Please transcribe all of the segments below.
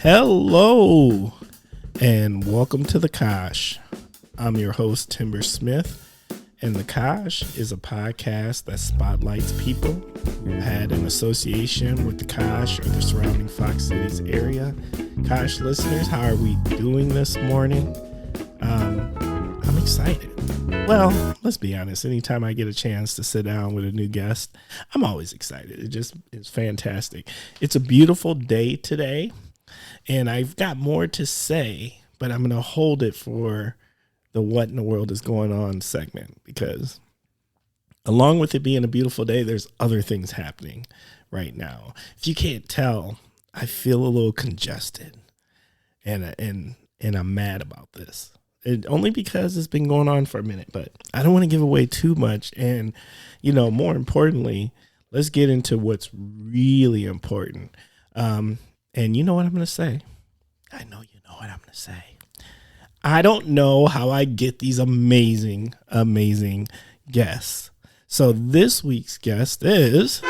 Hello, and welcome to The Kosh. I'm your host, Timber Smith, and The Kosh is a podcast that spotlights people who had an association with the Kosh or the surrounding Fox Cities area. Kosh listeners, how are we doing this morning? I'm excited. Well, let's be honest. Anytime I get a chance to sit down with a new guest, I'm always excited. It just is fantastic. It's a beautiful day today. And I've got more to say, but I'm going to hold it for the what in the world is going on segment, because along with it being a beautiful day, there's other things happening right now. If you can't tell, I feel a little congested and I'm mad about this. Only because it's been going on for a minute, but I don't want to give away too much. And, more importantly, let's get into what's really important. And you know what I'm going to say? I know you know what I'm going to say. I don't know how I get these amazing, amazing guests. So this week's guest is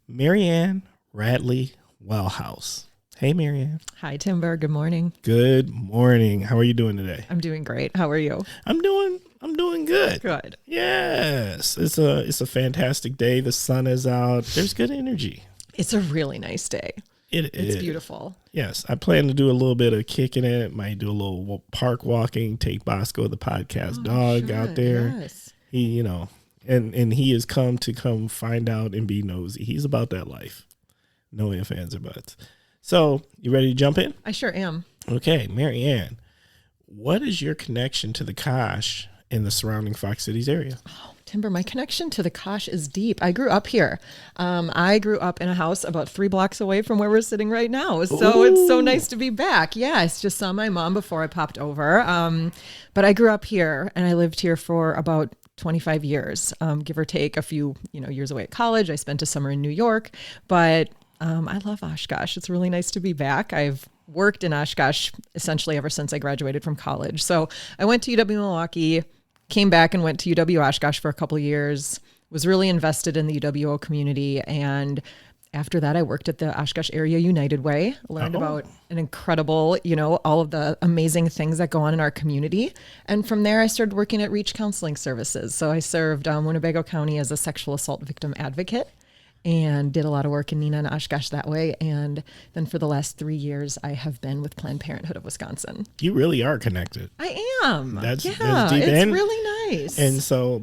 Marianne Radley Welhouse. Hey, Marianne. Hi, Timber. Good morning. Good morning. How are you doing today? I'm doing great. How are you? I'm doing good. Good. Yes. It's a fantastic day. The sun is out. There's good energy. It's a really nice day. It's beautiful. Yes. I plan to do a little bit of kicking it. Might do a little park walking, take Bosco, the podcast dog, out there. Yes. He, and he has come find out and be nosy. He's about that life. No ifs, ands, or buts. So, you ready to jump in? I sure am. Okay, Marianne, what is your connection to the Kosh in the surrounding Fox Cities area? Oh, Timber, my connection to the Kosh is deep. I grew up here. I grew up in a house about 3 blocks away from where we're sitting right now. So It's so nice to be back. Yeah, I just saw my mom before I popped over. But I grew up here and I lived here for about 25 years, give or take a few, years away at college. I spent a summer in New York, but I love Oshkosh. It's really nice to be back. I've worked in Oshkosh essentially ever since I graduated from college. So I went to UW-Milwaukee, came back and went to UW-Oshkosh for a couple of years, was really invested in the UWO community. And after that, I worked at the Oshkosh Area United Way, learned about an incredible, all of the amazing things that go on in our community. And from there, I started working at Reach Counseling Services. So I served Winnebago County as a sexual assault victim advocate, and did a lot of work in Neenah and Oshkosh that way. And then for the last 3 years, I have been with Planned Parenthood of Wisconsin. You really are connected. I am. That's deep. It's really nice. And so,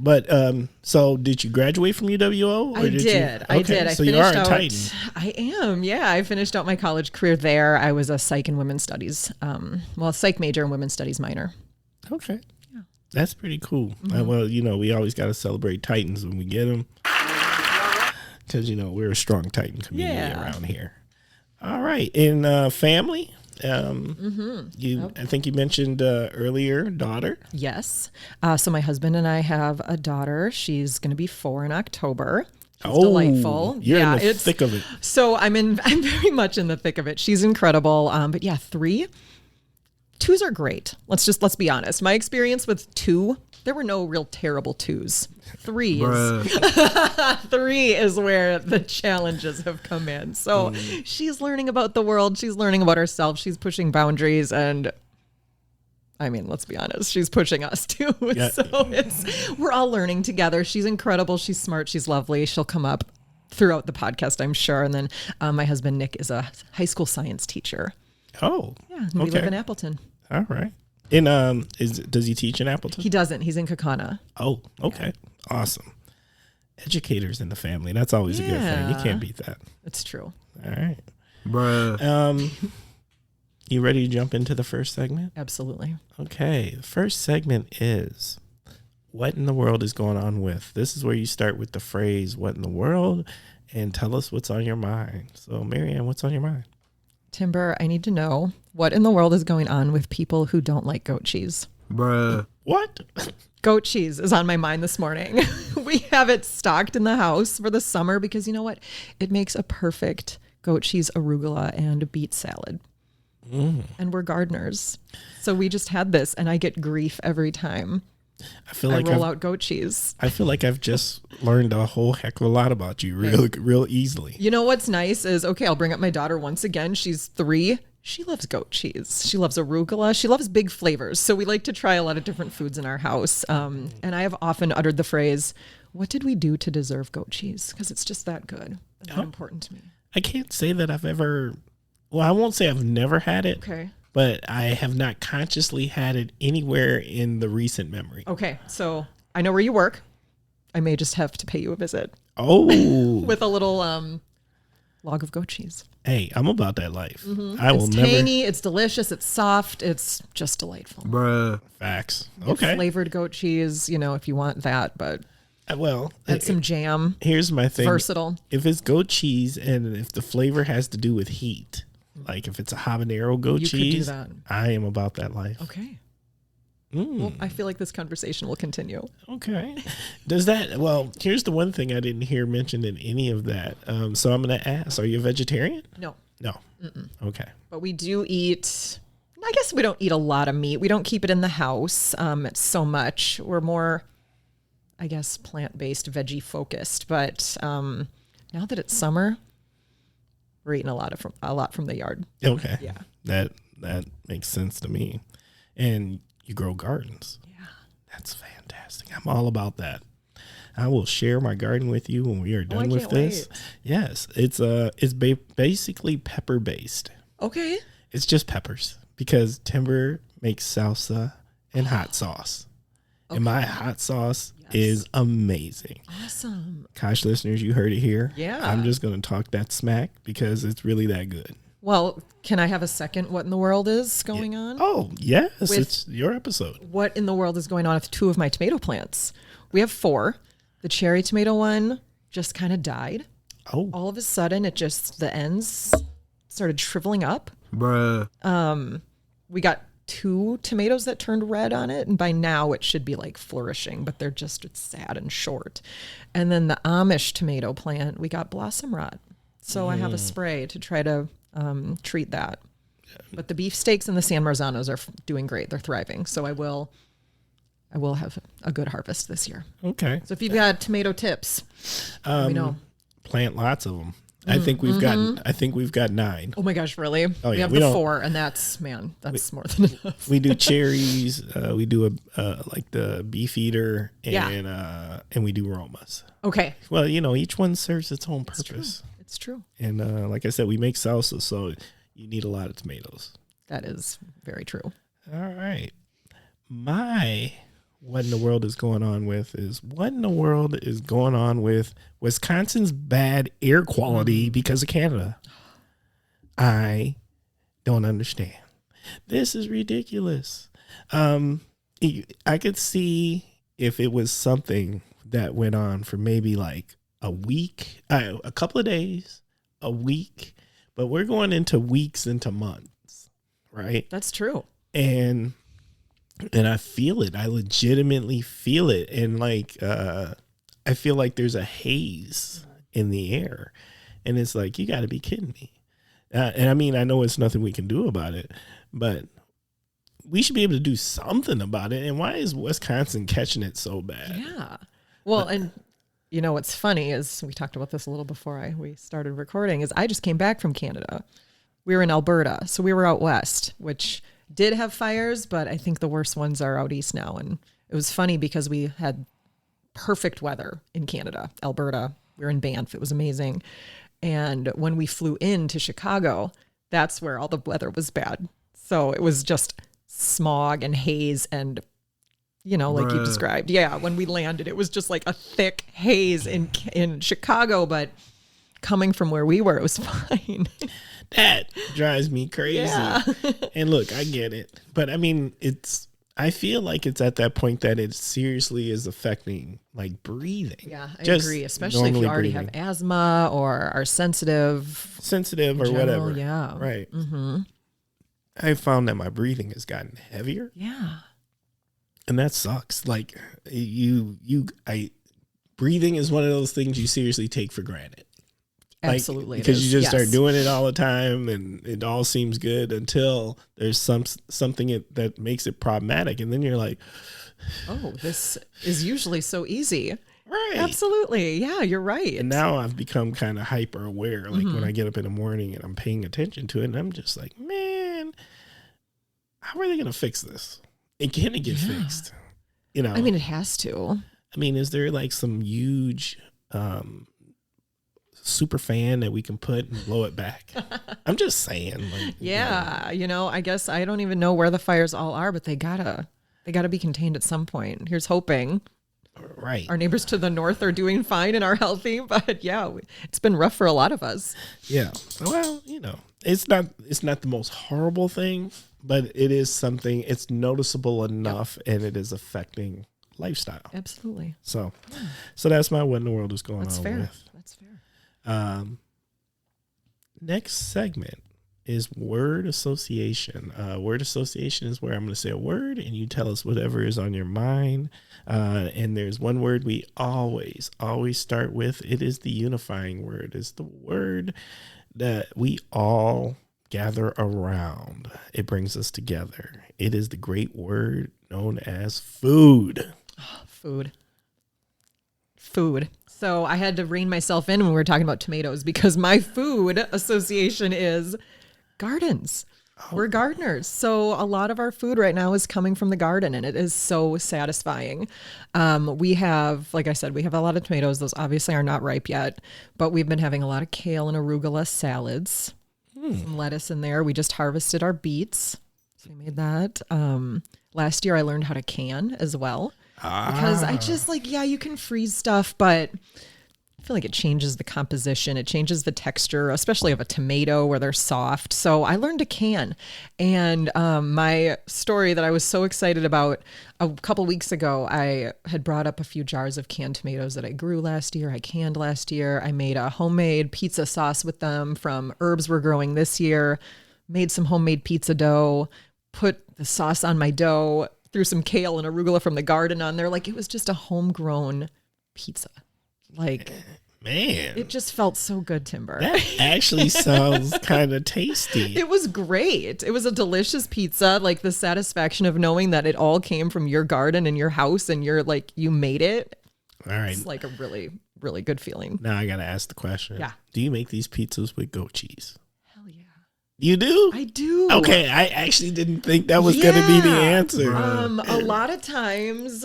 so did you graduate from UWO? I did. Okay, I did. So you are a Titan. I am. Yeah. I finished out my college career there. I was a psych and women's studies, psych major and women's studies minor. Okay. Yeah. That's pretty cool. Mm-hmm. We always got to celebrate Titans when we get them. Because, we're a strong Titan community around here. All right. In family, I think you mentioned earlier, daughter. Yes. So my husband and I have a daughter. She's going to be 4 in October. She's delightful. You're in the thick of it. So I'm very much in the thick of it. She's incredible. But yeah, 3. 2s are great. Let's be honest. My experience with 2, there were no real terrible 2s. 3 is where the challenges have come in. So she's learning about the world. She's learning about herself. She's pushing boundaries. And let's be honest, she's pushing us too. Yeah. So we're all learning together. She's incredible. She's smart. She's lovely. She'll come up throughout the podcast, I'm sure. And then my husband, Nick, is a high school science teacher. Oh, yeah. We live in Appleton. All right. And does he teach in Appleton? He doesn't. He's in Kaukauna. Oh, okay. Yeah. Awesome. Educators in the family. That's always a good thing. You can't beat that. It's true. All right. Bruh. You ready to jump into the first segment? Absolutely. Okay. The first segment is what in the world is going on with. This is where you start with the phrase, what in the world, and tell us what's on your mind. So, Marianne, what's on your mind? Timber, I need to know what in the world is going on with people who don't like goat cheese. Bruh. What? Goat cheese is on my mind this morning. We have it stocked in the house for the summer because you know what? It makes a perfect goat cheese arugula and beet salad. And we're gardeners. So we just had this and I get grief every time. I feel I like roll out goat cheese. I feel like I've just learned a whole heck of a lot about you real easily. You know what's nice is, okay, I'll bring up my daughter once again. She's 3. She loves goat cheese. She loves arugula. She loves big flavors. So we like to try a lot of different foods in our house. And I have often uttered the phrase, what did we do to deserve goat cheese? Because it's just that good and that important to me. I can't say that I've ever, well, I won't say I've never had it. Okay. But I have not consciously had it anywhere in the recent memory. Okay. So I know where you work. I may just have to pay you a visit. Oh. With a little log of goat cheese. Hey, I'm about that life. It's tangy, it's delicious, it's soft, it's just delightful. Bruh. Facts. Okay. Flavored goat cheese, if you want that, but well, add some jam. Here's my thing. Versatile. If it's goat cheese and if the flavor has to do with heat, like if it's a habanero goat cheese, could do that. I am about that life. Okay. Well, I feel like this conversation will continue. Okay. Here's the one thing I didn't hear mentioned in any of that. So I'm going to ask, are you a vegetarian? No. No. Okay. But we do eat, I guess we don't eat a lot of meat. We don't keep it in the house so much. We're more, I guess, plant-based, veggie-focused. But now that it's summer, we're eating a lot from the yard. Okay. Yeah. That makes sense to me. And you grow gardens. Yeah. That's fantastic. I'm all about that. I will share my garden with you when we are done with this. Wait. Yes, it's basically pepper based. Okay. It's just peppers because Timber makes salsa and hot sauce. Okay. And my hot sauce is amazing. Awesome. Kosh listeners, you heard it here. Yeah. I'm just going to talk that smack because it's really that good. Well, can I have a second what in the world is going on? Oh, yes. It's your episode. What in the world is going on with 2 of my tomato plants? We have 4. The cherry tomato one just kind of died. Oh. All of a sudden, the ends started shriveling up. Bruh. We got 2 tomatoes that turned red on it, and by now it should be like flourishing, but it's sad and short. And then the Amish tomato plant, we got blossom rot. So I have a spray to try to treat that. But the beef steaks and the San Marzanos are doing great. They're thriving. So I will have a good harvest this year. Okay. So if you've got tomato tips, let me know. Plant lots of them. I think we've got 9. Oh my gosh, really? Oh, we yeah. have the 4, and that's more than enough. We do cherries. We do like the beef eater, and we do aromas. Okay. Well, each one serves its own purpose. It's true. And like I said, we make salsa, so you need a lot of tomatoes. That is very true. All right. What in the world is going on with Wisconsin's bad air quality because of Canada. I don't understand. This is ridiculous. I could see if it was something that went on for maybe like a week, a couple of days, a week, but we're going into weeks, into months, right? That's true. And I feel it. I legitimately feel it. And I feel like there's a haze in the air. And it's like, you got to be kidding me. And I mean, I know it's nothing we can do about it, but we should be able to do something about it. And why is Wisconsin catching it so bad? Yeah. Well, and what's funny is we talked about this a little before we started recording is I just came back from Canada. We were in Alberta. So we were out west, which did have fires, but I think the worst ones are out east now. And it was funny because we had perfect weather in Canada, Alberta. We were in Banff. It was amazing. And when we flew into Chicago, that's where all the weather was bad. So it was just smog and haze and, like you described. Yeah, when we landed, it was just like a thick haze in Chicago, but coming from where we were, it was fine. That drives me crazy. Yeah. And look, I get it. But I mean, I feel like it's at that point that it seriously is affecting like breathing. Yeah, I agree. Especially if you already have asthma or are sensitive or whatever. Yeah. Right. Mm-hmm. I found that my breathing has gotten heavier. Yeah. And that sucks. Like breathing is one of those things you seriously take for granted. Absolutely. Because you just start doing it all the time and it all seems good until there's something that makes it problematic. And then you're like, oh, this is usually so easy. Right. Absolutely. Yeah, you're right. And now I've become kind of hyper aware. Like when I get up in the morning and I'm paying attention to it and I'm just like, man, how are they going to fix this? And can it get fixed? You know, I mean, it has to. I mean, is there like some huge super fan that we can put and blow it back? I'm just saying. Like, yeah. You know, I guess I don't even know where the fires all are, but they gotta be contained at some point. Here's hoping. Right. Our neighbors to the north are doing fine and are healthy, but yeah, it's been rough for a lot of us. Yeah. Well, you know, it's not the most horrible thing, but it is something. It's noticeable enough, and it is affecting lifestyle. Absolutely. So that's my what in the world is going That's on fair. with. That's fair. Next segment is word association. Word association is where I'm going to say a word and you tell us whatever is on your mind. And there's one word we always start with. It is the unifying word. It's the word that we all gather around. It brings us together. It is the great word known as food. Food. So I had to rein myself in when we were talking about tomatoes because my food association is gardens. We're gardeners. So a lot of our food right now is coming from the garden and it is so satisfying. We have, like I said, we have a lot of tomatoes. Those obviously are not ripe yet, but we've been having a lot of kale and arugula salads, some lettuce in there. We just harvested our beets. So we made that. Last year I learned how to can as well because I just you can freeze stuff, but I feel like it changes the composition. It changes the texture, especially of a tomato where they're soft. So I learned to can. And my story that I was so excited about a couple weeks ago, I had brought up a few jars of canned tomatoes that I grew last year. I canned last year. I made a homemade pizza sauce with them from herbs we're growing this year, made some homemade pizza dough, put the sauce on my dough, threw some kale and arugula from the garden on there. Like it was just a homegrown pizza. Like, man, it just felt so good, Timber. That actually sounds kind of tasty. It was great. It was a delicious pizza. Like the satisfaction of knowing that it all came from your garden and your house and you made it. All right. It's like a really, really good feeling. Now I got to ask the question. Yeah. Do you make these pizzas with goat cheese? You do? I do. Okay, I actually didn't think that was going to be the answer. A lot of times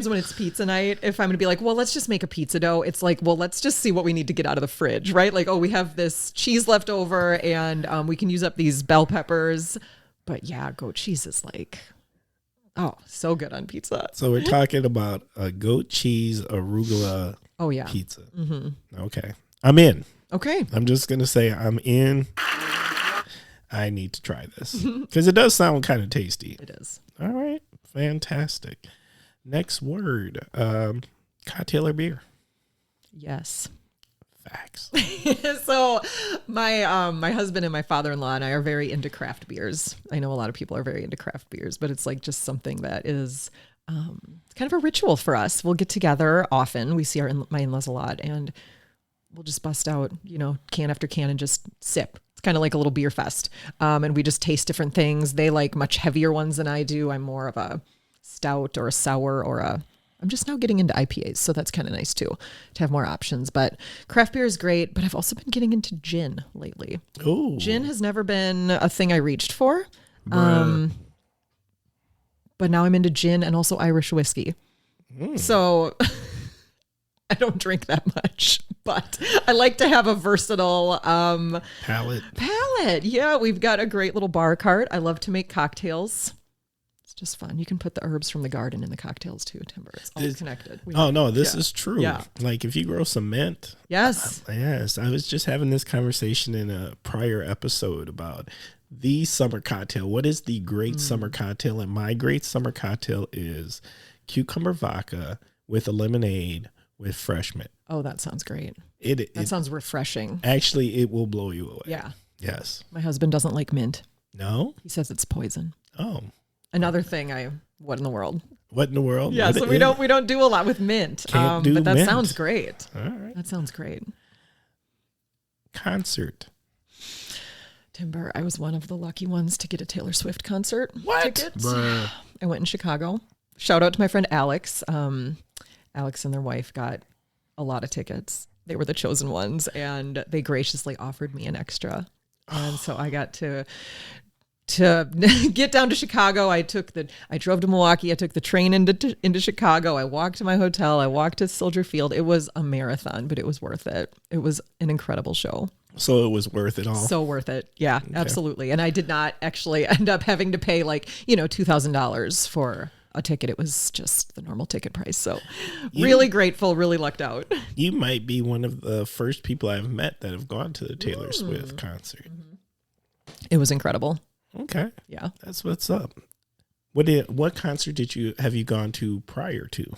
when it's pizza night, if I'm going to be like, well, let's just make a pizza dough, it's like, well, let's just see what we need to get out of the fridge, right? Like, oh, we have this cheese left over and we can use up these bell peppers. But yeah, goat cheese is like, oh, so good on pizza. So we're talking about a goat cheese arugula pizza. Mm-hmm. Okay. I'm in. Okay. I'm just going to say I'm in. I need to try this because it does sound kind of tasty. It is. All right. Fantastic. Next word, cocktail or beer? Yes. Facts. So my husband and my father-in-law and I are very into craft beers. I know a lot of people are very into craft beers, but it's like just something that is kind of a ritual for us. We'll get together often. We see my in-laws a lot and we'll just bust out, can after can and just sip. It's kind of like a little beer fest. And we just taste different things. They like much heavier ones than I do. I'm more of a stout or a sour I'm just now getting into IPAs. So that's kind of nice too, to have more options. But craft beer is great. But I've also been getting into gin lately. Ooh. Gin has never been a thing I reached for. But now I'm into gin and also Irish whiskey. So I don't drink that much, but I like to have a versatile palate. Yeah, we've got a great little bar cart. I love to make cocktails. It's just fun. You can put the herbs from the garden in the cocktails too, Timber. It's all connected. This is true. Yeah. Like if you grow some mint. Yes. Yes. I was just having this conversation in a prior episode about the summer cocktail. What is the great summer cocktail? And my great summer cocktail is cucumber vodka with a lemonade with fresh mint. Oh, that sounds great. That sounds refreshing. Actually, it will blow you away. Yeah. Yes. My husband doesn't like mint. No? He says it's poison. Oh. Another thing what in the world? What in the world? Yeah, so we don't do a lot with mint. Can't do but that mint. sounds great. All right. That sounds great. concert? Timber, I was one of the lucky ones to get a Taylor Swift concert ticket. Bruh. I went in Chicago. Shout out to my friend Alex. Alex and their wife got a lot of tickets. They were the chosen ones, and they graciously offered me an extra. And so I got to get down to Chicago. I drove to Milwaukee. I took the train into Chicago. I walked to my hotel. I walked to Soldier Field. It was a marathon, but it was worth it. It was an incredible show. So it was worth it all. So worth it. Yeah, okay. Absolutely. And I did not actually end up having to pay $2,000 for a ticket. It was just the normal ticket price. So really grateful, really lucked out. You might be one of the first people I've met that have gone to the Taylor Swift concert. It was incredible. Okay. Yeah. That's what's up. What concert have you gone to prior to?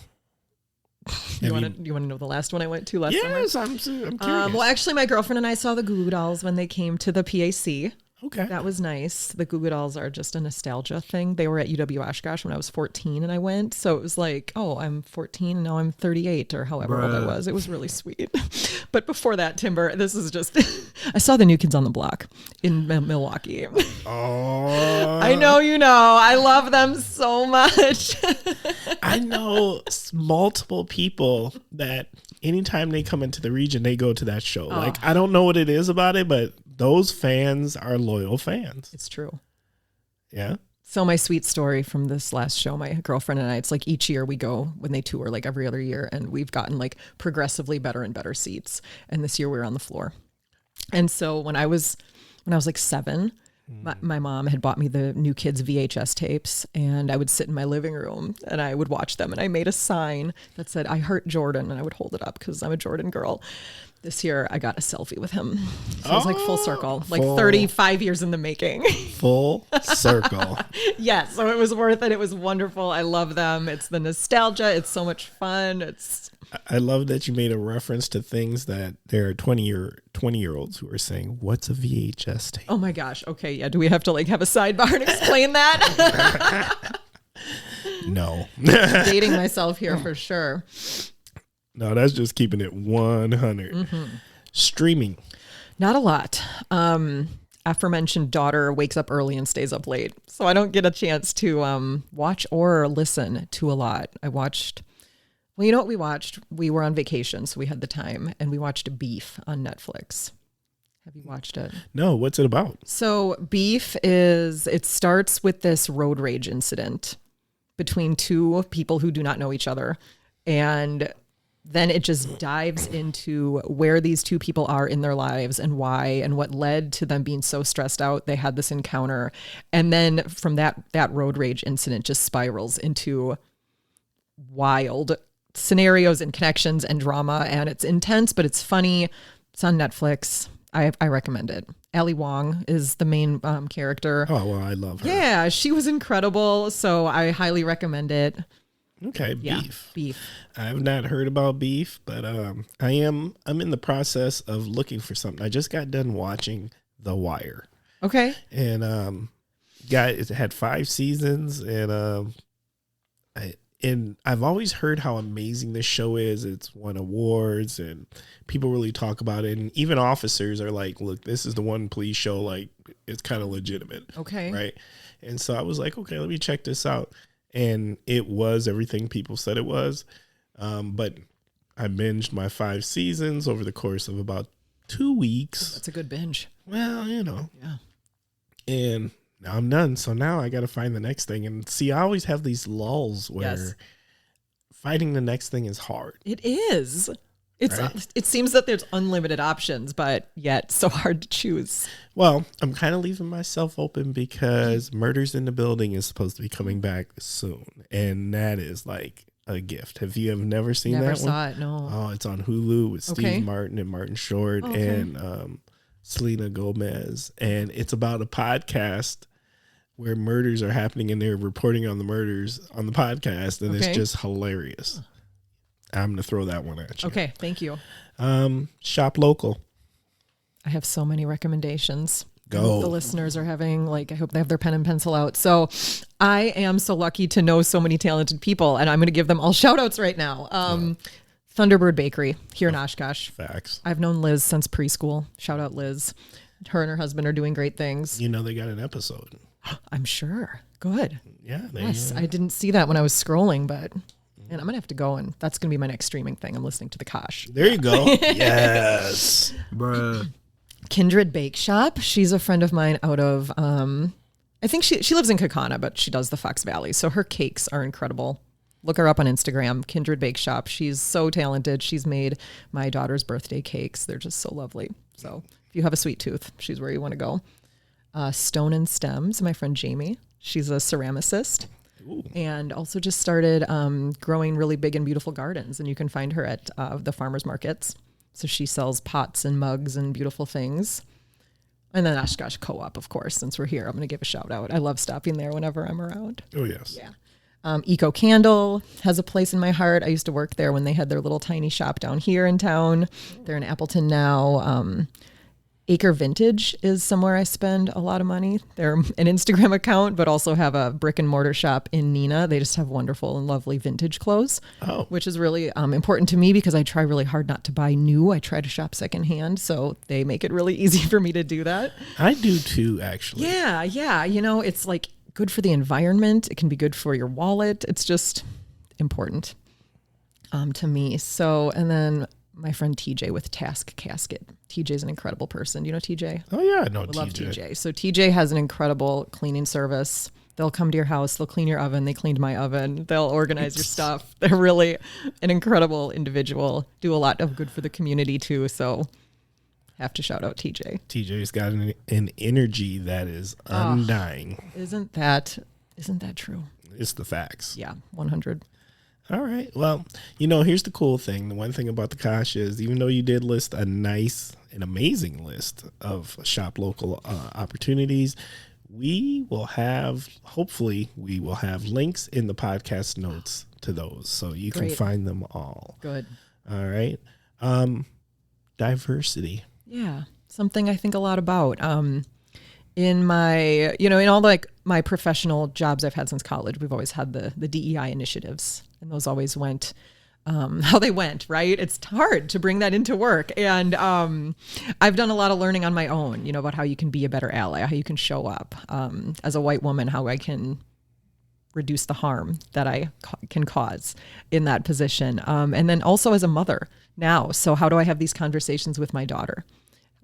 You want to know the last one I went to last summer? Yes, I'm curious. Well, actually, my girlfriend and I saw the Goo Goo Dolls when they came to the PAC. Okay. That was nice. The Goo Goo Dolls are just a nostalgia thing. They were at UW Oshkosh when I was 14 and I went. So it was like, oh, I'm 14 and now I'm 38 or however old I was. It was really sweet. But before that, Timber, this is just, I saw the New Kids on the Block in Milwaukee. Oh. I know you know. I love them so much. I know multiple people that anytime they come into the region, they go to that show. Oh. Like, I don't know what it is about it, but those fans are loyal fans. It's true. Yeah. So my sweet story from this last show, my girlfriend and I, it's like each year we go when they tour, like every other year, and we've gotten like progressively better and better seats. And this year we were on the floor. And so when I was like 7, my mom had bought me the New Kids VHS tapes, and I would sit in my living room and I would watch them. And I made a sign that said, "I heart Jordan," and I would hold it up because I'm a Jordan girl. This year I got a selfie with him. So it was like full circle, like 35 years in the making. Full circle. Yes. So it was worth it. It was wonderful. I love them. It's the nostalgia. It's so much fun. I love that you made a reference to things that there are 20-year-olds who are saying, "What's a VHS tape?" Oh my gosh. Okay. Yeah. Do we have to like have a sidebar and explain that? No. Dating myself here for sure. No, that's just keeping it 100. Mm-hmm. Streaming. Not a lot. Aforementioned daughter wakes up early and stays up late. So I don't get a chance to watch or listen to a lot. Well, you know what we watched? We were on vacation, so we had the time, and we watched Beef on Netflix. Have you watched it? No, what's it about? So Beef it starts with this road rage incident between two people who do not know each other. And then it just dives into where these two people are in their lives and why and what led to them being so stressed out. They had this encounter. And then from that road rage incident just spirals into wild scenarios and connections and drama. And it's intense, but it's funny. It's on Netflix. I recommend it. Ali Wong is the main character. Oh, well, I love her. Yeah, she was incredible. So I highly recommend it. Okay, yeah, Beef. I have not heard about Beef, but I'm in the process of looking for something. I just got done watching The Wire. Okay. And it had 5 seasons, and I've always heard how amazing this show is. It's won awards, and people really talk about it. And even officers are like, "Look, this is the one police show. Like, it's kind of legitimate." Okay. Right. And so I was like, okay, let me check this out. And it was everything people said it was. But I binged my 5 seasons over the course of about 2 weeks. That's a good binge. Well, Yeah. And now I'm done. So now I got to find the next thing. And see, I always have these lulls where finding the next thing is hard. It is. Right? It seems that there's unlimited options, but yet so hard to choose. Well, I'm kind of leaving myself open because Murders in the Building is supposed to be coming back soon. And that is like a gift. Have you never seen that one? Never saw it, no. Oh, it's on Hulu with Steve Martin and Martin Short and Selena Gomez. And it's about a podcast where murders are happening and they're reporting on the murders on the podcast. And it's just hilarious. I'm going to throw that one at you. Okay, thank you. Shop local. I have so many recommendations. Go. The listeners are having, I hope they have their pen and pencil out. So I am so lucky to know so many talented people, and I'm going to give them all shout outs right now. Thunderbird Bakery here in Oshkosh. Facts. I've known Liz since preschool. Shout out Liz. Her and her husband are doing great things. You know they got an episode. I'm sure. Good. Yeah. Yes, I didn't see that when I was scrolling, but and I'm going to have to go, and that's going to be my next streaming thing. I'm listening to the Kosh. There you go. Yes. Bruh. Kindred Bakeshop. She's a friend of mine out of, I think she lives in Kaukauna, but she does the Fox Valley. So her cakes are incredible. Look her up on Instagram, Kindred Bakeshop. She's so talented. She's made my daughter's birthday cakes. They're just so lovely. So if you have a sweet tooth, she's where you want to go. Stone and Stems, my friend Jamie. She's a ceramicist. Ooh. And also just started growing really big and beautiful gardens. And you can find her at the farmers markets. So she sells pots and mugs and beautiful things. And then Oshkosh Co-op, of course, since we're here, I'm going to give a shout out. I love stopping there whenever I'm around. Oh, yes. Yeah. Eco Candle has a place in my heart. I used to work there when they had their little tiny shop down here in town. They're in Appleton now. Acre Vintage is somewhere I spend a lot of money. They're an Instagram account, but also have a brick and mortar shop in Neenah. They just have wonderful and lovely vintage clothes, which is really important to me because I try really hard not to buy new. I try to shop secondhand, so they make it really easy for me to do that. I do too, actually. Yeah. You know, it's like good for the environment. It can be good for your wallet. It's just important to me. So, and then my friend TJ with Taskcasket. TJ's an incredible person. Do you know TJ? Oh, yeah, I know TJ. Love TJ. So TJ has an incredible cleaning service. They'll come to your house. They'll clean your oven. They cleaned my oven. They'll organize your stuff. They're really an incredible individual. Do a lot of good for the community, too. So have to shout out TJ. TJ's got an energy that is undying. Isn't that true? It's the facts. Yeah, 100. All right. Well, you know, here's the cool thing. The one thing about the Kosh is, even though you did list an amazing list of shop local opportunities, hopefully we will have links in the podcast notes to those, so you can find them all. Good. All right. Diversity. Yeah. Something I think a lot about. In my, in all like my professional jobs I've had since college, we've always had the DEI initiatives, and those always went how they went, right? It's hard to bring that into work. And I've done a lot of learning on my own, about how you can be a better ally, how you can show up as a white woman, how I can reduce the harm that I can cause in that position. And then also as a mother now. So how do I have these conversations with my daughter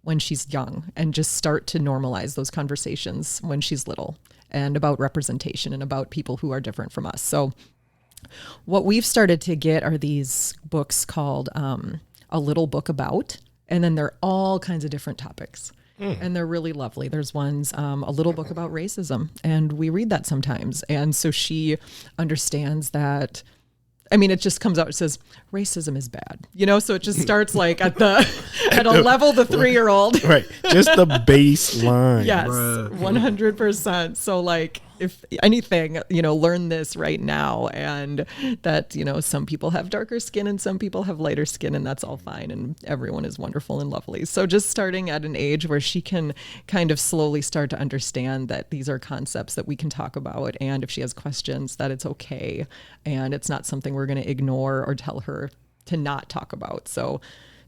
when she's young, and just start to normalize those conversations when she's little, and about representation and about people who are different from us. So what we've started to get are these books called A Little Book About, and then they're all kinds of different topics. And they're really lovely. There's ones, A Little Book About Racism, and we read that sometimes. And so she understands that, it just comes out, it says, racism is bad, so it just starts like at a level, the 3-year-old. Right. Just the baseline. Yes, 100%. So like, if anything, learn this right now, and that, some people have darker skin and some people have lighter skin, and that's all fine, and everyone is wonderful and lovely. So just starting at an age where she can kind of slowly start to understand that these are concepts that we can talk about, and if she has questions, that it's okay, and it's not something we're going to ignore or tell her to not talk about. So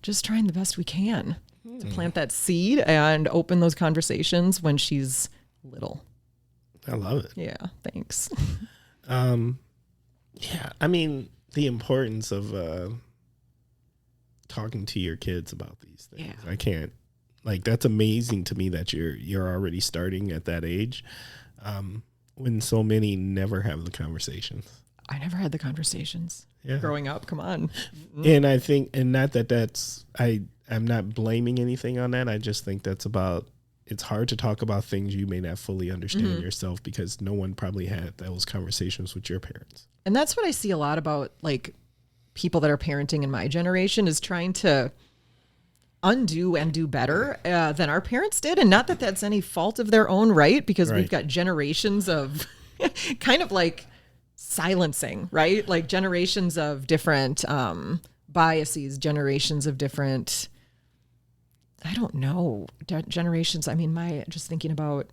just trying the best we can to plant that seed and open those conversations when she's little. I love it. Yeah, thanks. Yeah, the importance of talking to your kids about these things. Yeah. I can't, that's amazing to me that you're already starting at that age, when so many never have the conversations. I never had the conversations growing up. Come on. And I think, and not that I'm not blaming anything on that. I just think it's hard to talk about things you may not fully understand yourself, because no one probably had those conversations with your parents. And that's what I see a lot about, like, people that are parenting in my generation, is trying to undo and do better than our parents did. And not that that's any fault of their own right, because we've got generations of kind of like silencing, right? Like generations of different biases, generations of different, I don't know, generations. Just thinking about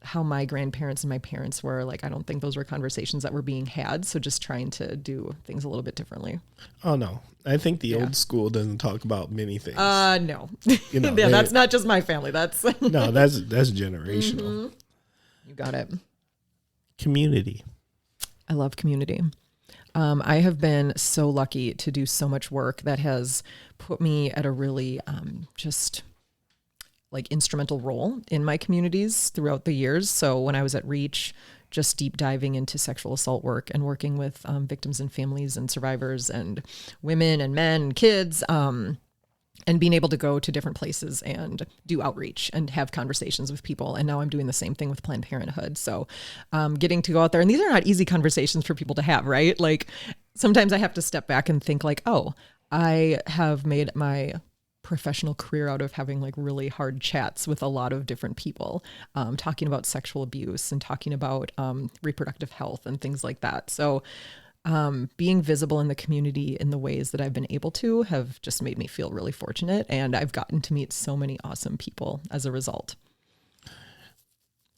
how my grandparents and my parents were, like, I don't think those were conversations that were being had. So just trying to do things a little bit differently. Oh, no. I think the old school doesn't talk about many things. No. You know, yeah, that's not just my family. That's no, that's generational. Mm-hmm. You got it. Community. I love community. I have been so lucky to do so much work that has put me at a really just like instrumental role in my communities throughout the years. So when I was at Reach, just deep diving into sexual assault work and working with victims and families and survivors and women and men and kids, and being able to go to different places and do outreach and have conversations with people. And now I'm doing the same thing with Planned Parenthood. So getting to go out there, and these are not easy conversations for people to have, right? Like sometimes I have to step back and think like, oh, I have made my professional career out of having like really hard chats with a lot of different people, talking about sexual abuse and talking about reproductive health and things like that. So being visible in the community in the ways that I've been able to have just made me feel really fortunate. And I've gotten to meet so many awesome people as a result.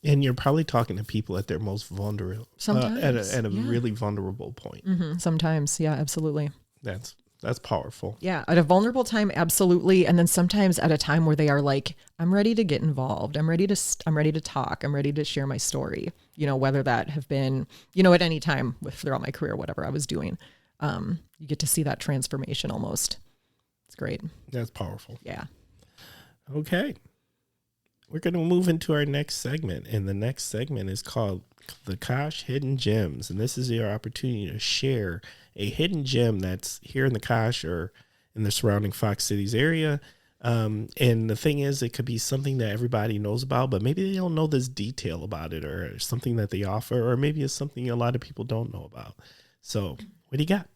And you're probably talking to people at their most vulnerable, sometimes at a really vulnerable point. Mm-hmm. Sometimes. Yeah, absolutely. That's powerful. Yeah. At a vulnerable time. Absolutely. And then sometimes at a time where they are like, I'm ready to get involved. I'm ready to talk. I'm ready to share my story, you know, whether that have been, you know, at any time throughout my career, whatever I was doing, you get to see that transformation almost. It's great. That's powerful. Yeah. Okay. We're going to move into our next segment. And the next segment is called The Kosh Hidden Gems. And this is your opportunity to share a hidden gem that's here in the Kosh or in the surrounding Fox Cities area. And the thing is, it could be something that everybody knows about, but maybe they don't know this detail about it, or something that they offer, or maybe it's something a lot of people don't know about. So what do you got?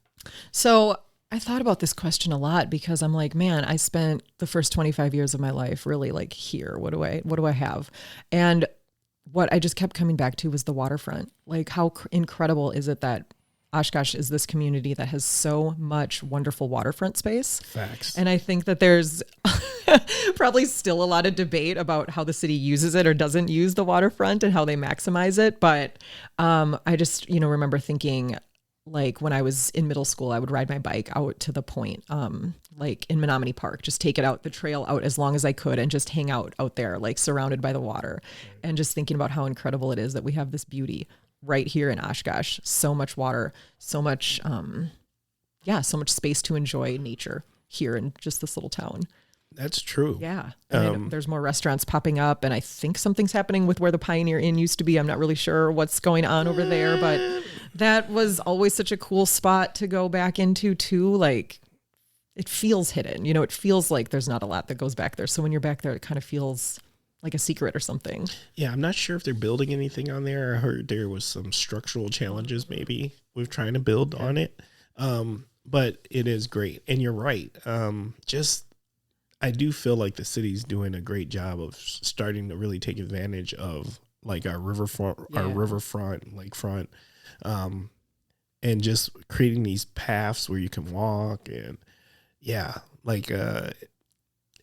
So I thought about this question a lot because I'm like, man, I spent the first 25 years of my life really like here. What do I have? And what I just kept coming back to was the waterfront. Like how incredible is it that Oshkosh is this community that has so much wonderful waterfront space. Facts. And I think that there's probably still a lot of debate about how the city uses it or doesn't use the waterfront and how they maximize it. But I just, remember thinking, like when I was in middle school, I would ride my bike out to the point, like in Menominee Park, just take it out the trail out as long as I could and just hang out there, like surrounded by the water, and just thinking about how incredible it is that we have this beauty right here in Oshkosh. So much water, so much, so much space to enjoy nature here in just this little town. That's true. Yeah. There's more restaurants popping up, and I think something's happening with where the Pioneer Inn used to be. I'm not really sure what's going on over there, but that was always such a cool spot to go back into too. Like it feels hidden, it feels like there's not a lot that goes back there. So when you're back there, it kind of feels like a secret or something. Yeah. I'm not sure if they're building anything on there. I heard there was some structural challenges maybe with trying to build on it. But it is great. And you're right. I do feel like the city's doing a great job of starting to really take advantage of like our riverfront, lakefront, and just creating these paths where you can walk. And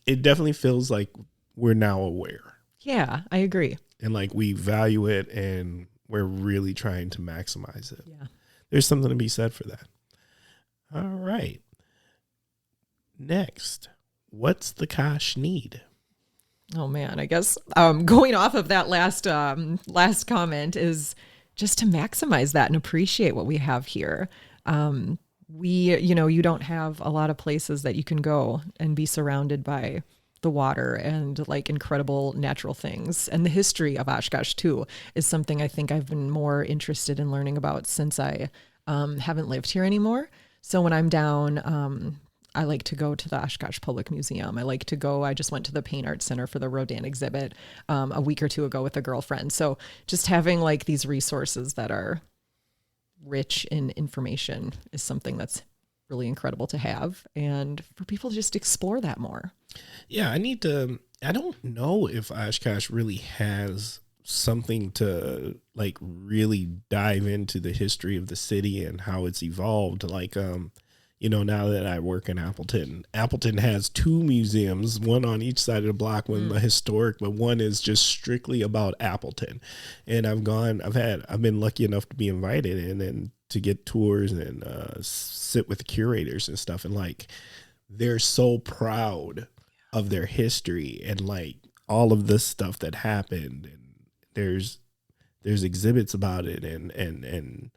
it definitely feels like we're now aware. Yeah, I agree. And like we value it, and we're really trying to maximize it. Yeah. There's something to be said for that. All right. Next. What's the Kosh need? Oh man, I guess going off of that last comment is just to maximize that and appreciate what we have here. You don't have a lot of places that you can go and be surrounded by the water and like incredible natural things. And the history of Oshkosh too is something I think I've been more interested in learning about since I haven't lived here anymore. So when I'm down, I like to go to the Oshkosh Public Museum. I just went to the Paint Art Center for the Rodin exhibit a week or two ago with a girlfriend. So just having like these resources that are rich in information is something that's really incredible to have, and for people to just explore that more. Yeah, I don't know if Oshkosh really has something to like really dive into the history of the city and how it's evolved. Like, now that I work in Appleton. Appleton has 2 museums, one on each side of the block, one historic, but one is just strictly about Appleton. And I've been lucky enough to be invited in and to get tours and sit with the curators and stuff. And like, they're so proud of their history and like all of this stuff that happened. And there's exhibits about it and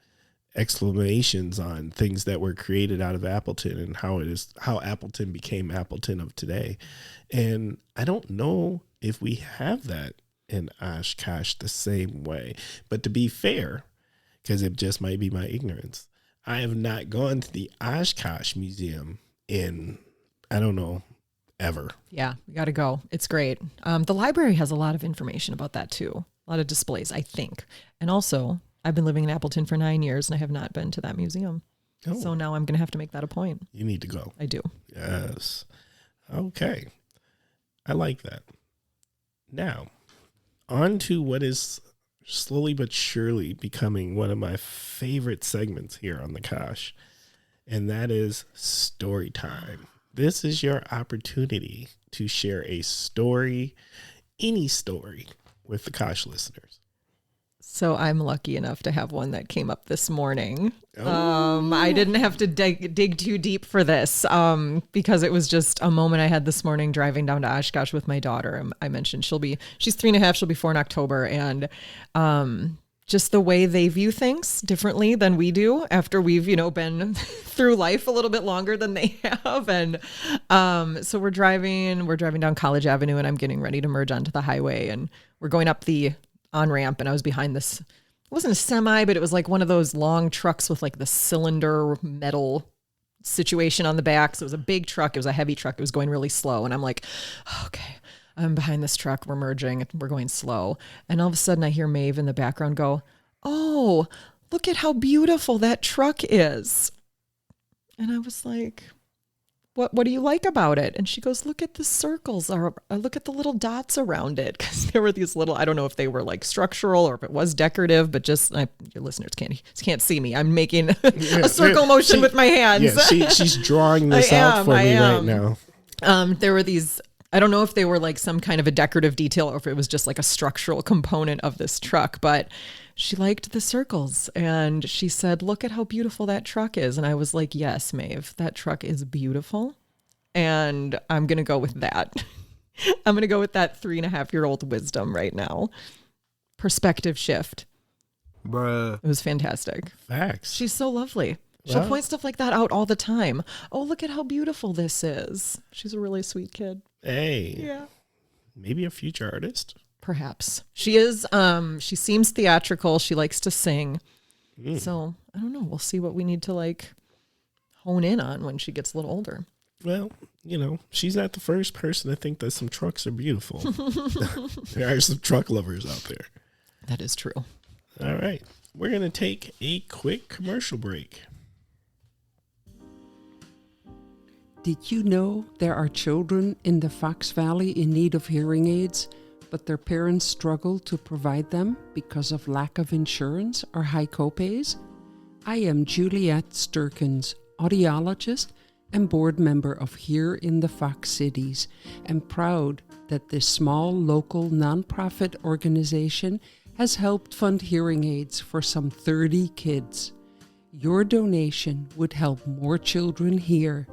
exclamations on things that were created out of Appleton and how Appleton became Appleton of today. And I don't know if we have that in Oshkosh the same way, but to be fair, because it just might be my ignorance, I have not gone to the Oshkosh Museum in, I don't know, ever. Yeah, you got to go. It's great. The library has a lot of information about that too. A lot of displays, I think. And also, I've been living in Appleton for 9 years and I have not been to that museum. Oh. So now I'm going to have to make that a point. You need to go. I do. Yes. Okay. I like that. Now, on to what is slowly but surely becoming one of my favorite segments here on the Kosh, and that is story time. This is your opportunity to share a story, any story, with the Kosh listeners. So I'm lucky enough to have one that came up this morning. I didn't have to dig too deep for this because it was just a moment I had this morning driving down to Oshkosh with my daughter. I mentioned she's 3.5, she'll be 4 in October. And just the way they view things differently than we do after we've, been through life a little bit longer than they have. And so we're driving down College Avenue and I'm getting ready to merge onto the highway and we're going up the on-ramp and I was behind this, it wasn't a semi, but it was like one of those long trucks with like the cylinder metal situation on the back. So it was a big truck. It was a heavy truck. It was going really slow. And I'm like, okay, I'm behind this truck. We're merging and we're going slow. And all of a sudden I hear Maeve in the background go, oh, look at how beautiful that truck is. And I was like, what do you like about it? And she goes, look at the circles, or look at the little dots around it. Because there were these little, I don't know if they were like structural or if it was decorative, but just, your listeners can't see me. I'm making a circle motion with my hands. Yeah, she's drawing this out for me right now. There were these, I don't know if they were like some kind of a decorative detail or if it was just like a structural component of this truck, but she liked the circles and she said, look at how beautiful that truck is. And I was like, yes, Maeve, that truck is beautiful. And I'm going to go with that. I'm going to go with that 3.5-year-old wisdom right now. Perspective shift. Bruh. It was fantastic. Facts. She's so lovely. She'll point stuff like that out all the time. Oh, look at how beautiful this is. She's a really sweet kid. Hey. Yeah. Maybe a future artist. Perhaps. She is, she seems theatrical. She likes to sing. So I don't know. We'll see what we need to like hone in on when she gets a little older. Well, she's not the first person to think that some trucks are beautiful. There are some truck lovers out there. That is true. All right. We're going to take a quick commercial break. Did you know there are children in the Fox Valley in need of hearing aids, but their parents struggle to provide them because of lack of insurance or high copays? I am Juliette Sturkins, audiologist and board member of Here in the Fox Cities, and proud that this small local nonprofit organization has helped fund hearing aids for some 30 kids. Your donation would help more children hear.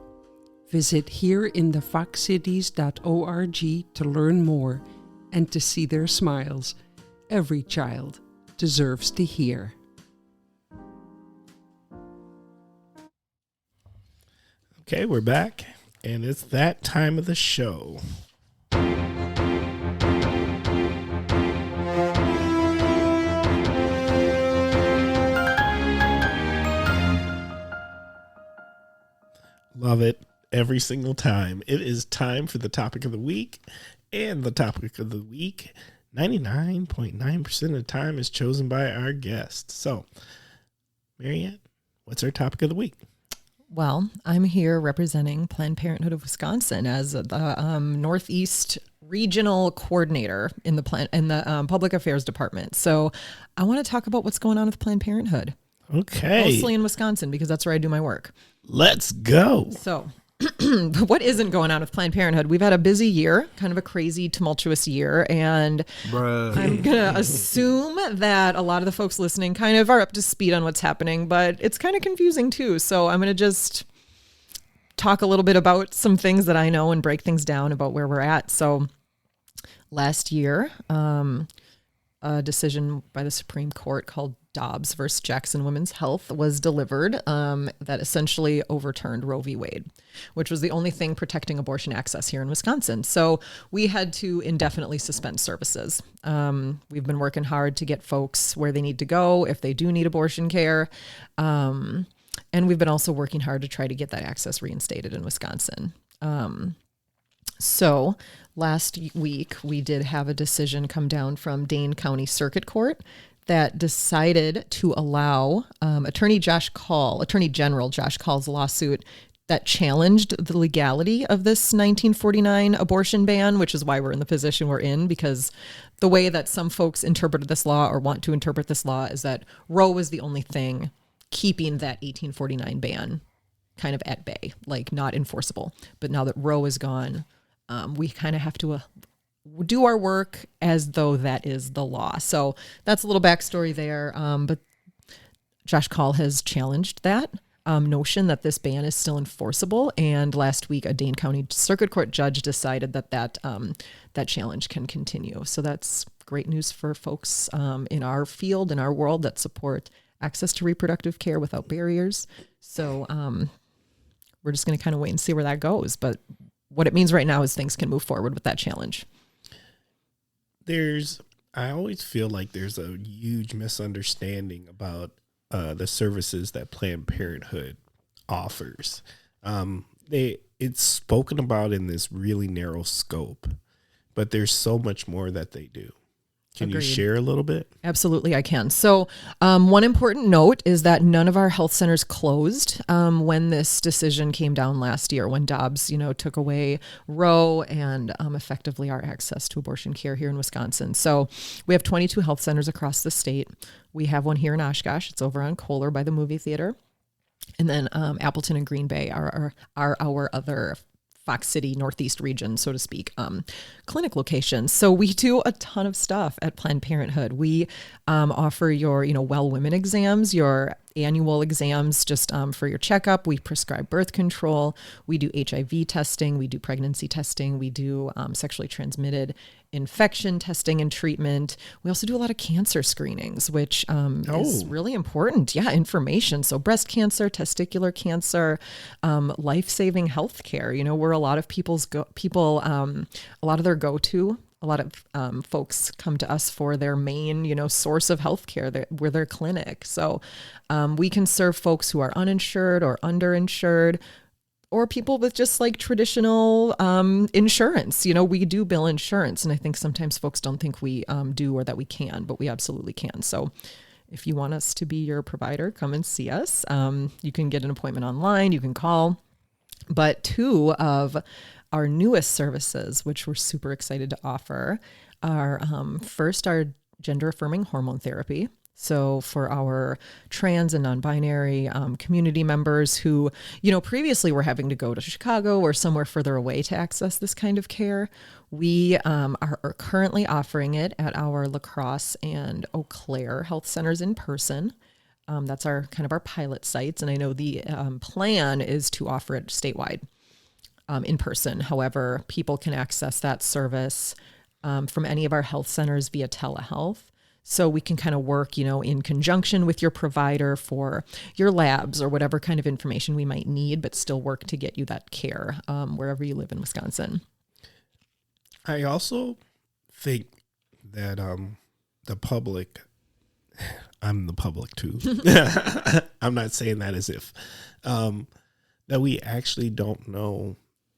Visit hereinthefoxcities.org to learn more and to see their smiles. Every child deserves to hear. Okay, we're back, and it's that time of the show. Love it. Every single time. It is time for the topic of the week, and the topic of the week 99.9% of the time is chosen by our guest. So, Marianne, what's our topic of the week? Well, I'm here representing Planned Parenthood of Wisconsin as the Northeast Regional Coordinator in the Public Affairs Department. So I want to talk about what's going on with Planned Parenthood. Okay. Mostly in Wisconsin because that's where I do my work. Let's go. So what isn't going on with Planned Parenthood? We've had a busy year, kind of a crazy, tumultuous year. And I'm going to assume that a lot of the folks listening kind of are up to speed on what's happening, but it's kind of confusing too. So I'm going to just talk a little bit about some things that I know and break things down about where we're at. So last year, a decision by the Supreme Court called Dobbs versus Jackson Women's Health was delivered that essentially overturned Roe v. Wade, which was the only thing protecting abortion access here in Wisconsin. So we had to indefinitely suspend services. We've been working hard to get folks where they need to go if they do need abortion care. And we've been also working hard to try to get that access reinstated in Wisconsin. So last week, we did have a decision come down from Dane County Circuit Court that decided to allow Attorney General Josh Call's lawsuit that challenged the legality of this 1949 abortion ban, which is why we're in the position we're in, because the way that some folks interpreted this law or want to interpret this law is that Roe was the only thing keeping that 1849 ban kind of at bay, like not enforceable. But now that Roe is gone, we kind of have to do our work as though that is the law. So that's a little backstory there. But Josh Call has challenged that notion that this ban is still enforceable. And last week, a Dane County Circuit Court judge decided that challenge can continue. So that's great news for folks in our field, in our world, that support access to reproductive care without barriers. So we're just going to kind of wait and see where that goes. But what it means right now is things can move forward with that challenge. I always feel like there's a huge misunderstanding about the services that Planned Parenthood offers. It's spoken about in this really narrow scope, but there's so much more that they do. Can Agreed. you share a little bit? Absolutely, I can. So one important note is that none of our health centers closed when this decision came down last year, when Dobbs, took away Roe and effectively our access to abortion care here in Wisconsin. So we have 22 health centers across the state. We have one here in Oshkosh. It's over on Kohler by the movie theater. And then Appleton and Green Bay are our other Fox City Northeast region, so to speak, clinic locations. So we do a ton of stuff at Planned Parenthood. We offer your, well women exams, your annual exams just for your checkup. We prescribe birth control. We do HIV testing. We do pregnancy testing. We do sexually transmitted infection testing and treatment. We also do a lot of cancer screenings, which is really important. Yeah, information. So breast cancer, testicular cancer, life-saving health care. We're a lot of a lot of their go-to. A lot of folks come to us for their main, source of healthcare. We're their clinic. So we can serve folks who are uninsured or underinsured, or people with just like traditional insurance. We do bill insurance, and I think sometimes folks don't think we do or that we can, but we absolutely can. So if you want us to be your provider, come and see us. You can get an appointment online. You can call. But two of our newest services, which we're super excited to offer, are first our gender-affirming hormone therapy. So for our trans and non-binary community members who, previously were having to go to Chicago or somewhere further away to access this kind of care, we are currently offering it at our La Crosse and Eau Claire health centers in person. That's our kind of our pilot sites. And I know the plan is to offer it statewide in person. However, people can access that service from any of our health centers via telehealth. So we can kind of work, in conjunction with your provider for your labs or whatever kind of information we might need, but still work to get you that care wherever you live in Wisconsin. I also think that the public, I'm the public too. I'm not saying that as if, that we actually don't know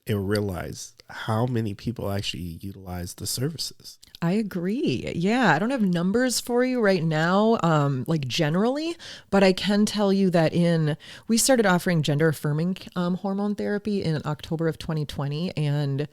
and realize how many people actually utilize the services. I agree. Yeah, I don't have numbers for you right now, like generally, but I can tell you that we started offering gender affirming hormone therapy in October of 2020, and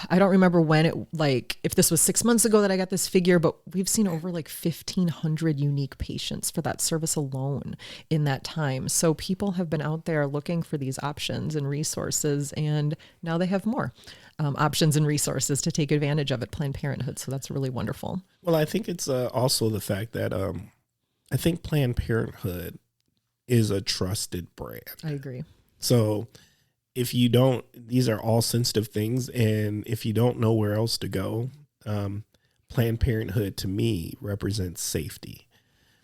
I don't remember when it, like, if this was 6 months ago that I got this figure, but we've seen over like 1,500 unique patients for that service alone in that time. So people have been out there looking for these options and resources, and now they have more options and resources to take advantage of at Planned Parenthood. So that's really wonderful. Well, I think it's also the fact that I think Planned Parenthood is a trusted brand. I agree. So if you don't, these are all sensitive things. And if you don't know where else to go, Planned Parenthood to me represents safety.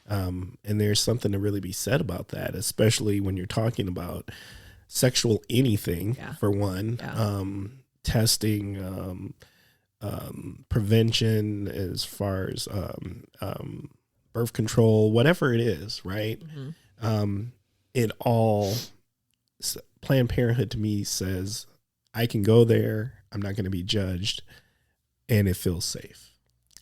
And there's something to really be said about that, especially when you're talking about sexual anything, for one, testing, prevention as far as birth control, whatever it is, right? It all, Planned Parenthood to me says, I can go there, I'm not going to be judged, and it feels safe.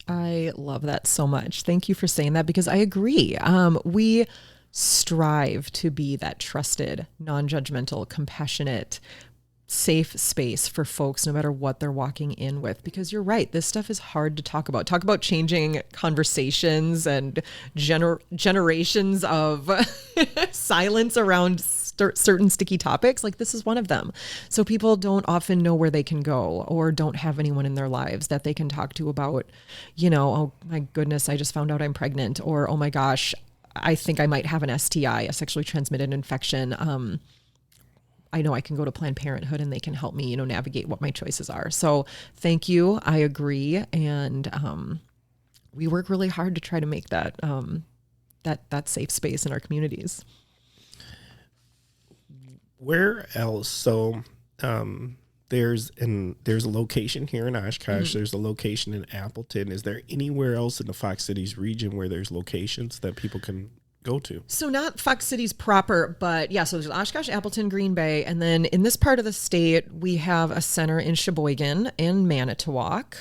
I love that so much. Thank you for saying that, because I agree. We strive to be that trusted, non-judgmental, compassionate, safe space for folks no matter what they're walking in with, because you're right, this stuff is hard to talk about changing conversations and generations of silence around certain sticky topics. Like, this is one of them. So people don't often know where they can go, or don't have anyone in their lives that they can talk to about, oh my goodness, I just found out I'm pregnant, or oh my gosh, I think I might have an STI, a sexually transmitted infection. I know I can go to Planned Parenthood and they can help me, navigate what my choices are. So thank you. I agree. And we work really hard to try to make that, that safe space in our communities. Where else? So there's a location here in Oshkosh. There's a location in Appleton. Is there anywhere else in the Fox Cities region where there's locations that people can go to? So not Fox Cities proper, but so there's Oshkosh, Appleton, Green Bay. And then in this part of the state, we have a center in Sheboygan and Manitowoc.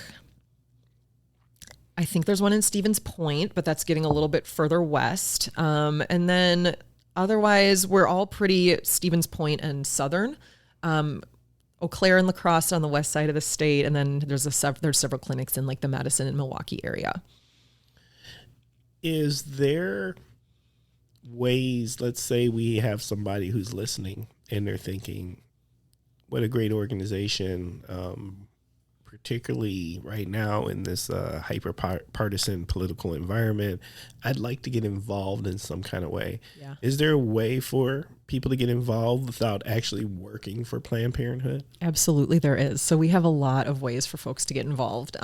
I think there's one in Stevens Point, but that's getting a little bit further west. And then otherwise, we're all pretty Stevens Point and Southern. Eau Claire and La Crosse on the west side of the state. And then there's several clinics in like the Madison and Milwaukee area. Is there ways, let's say we have somebody who's listening and they're thinking, what a great organization, particularly right now in this hyper-partisan political environment, I'd like to get involved in some kind of way. Yeah. Is there a way for people to get involved without actually working for Planned Parenthood? Absolutely, there is. So we have a lot of ways for folks to get involved.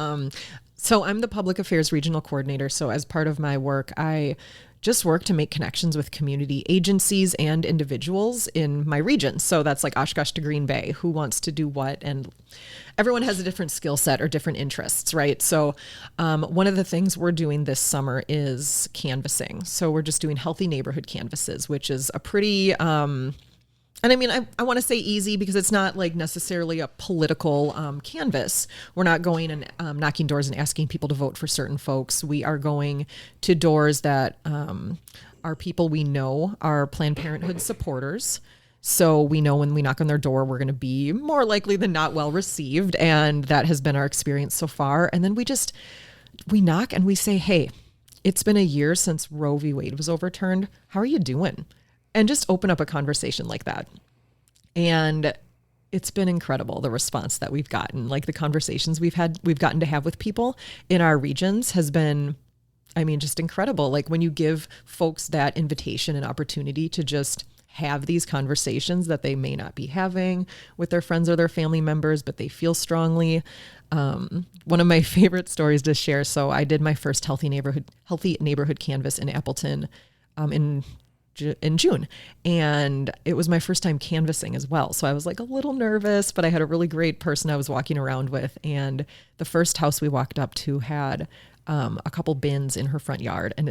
So I'm the Public Affairs Regional Coordinator. So as part of my work, I just work to make connections with community agencies and individuals in my region. So that's like Oshkosh to Green Bay, who wants to do what, and everyone has a different skill set or different interests, right? So one of the things we're doing this summer is canvassing. So we're just doing healthy neighborhood canvasses, which is a pretty, and I mean, I want to say easy because it's not like necessarily a political canvas. We're not going and knocking doors and asking people to vote for certain folks. We are going to doors that are people we know are Planned Parenthood supporters. So we know when we knock on their door, we're going to be more likely than not well received. And that has been our experience so far. And then we knock and we say, hey, it's been a year since Roe v. Wade was overturned. How are you doing? And just open up a conversation like that. And it's been incredible, the response that we've gotten. Like the conversations we've gotten to have with people in our regions has been, I mean, just incredible. Like when you give folks that invitation and opportunity to just have these conversations that they may not be having with their friends or their family members, but they feel strongly. One of my favorite stories to share. So I did my first healthy neighborhood canvas in Appleton in June. And it was my first time canvassing as well. So I was like a little nervous, but I had a really great person I was walking around with. And the first house we walked up to had a couple bins in her front yard. And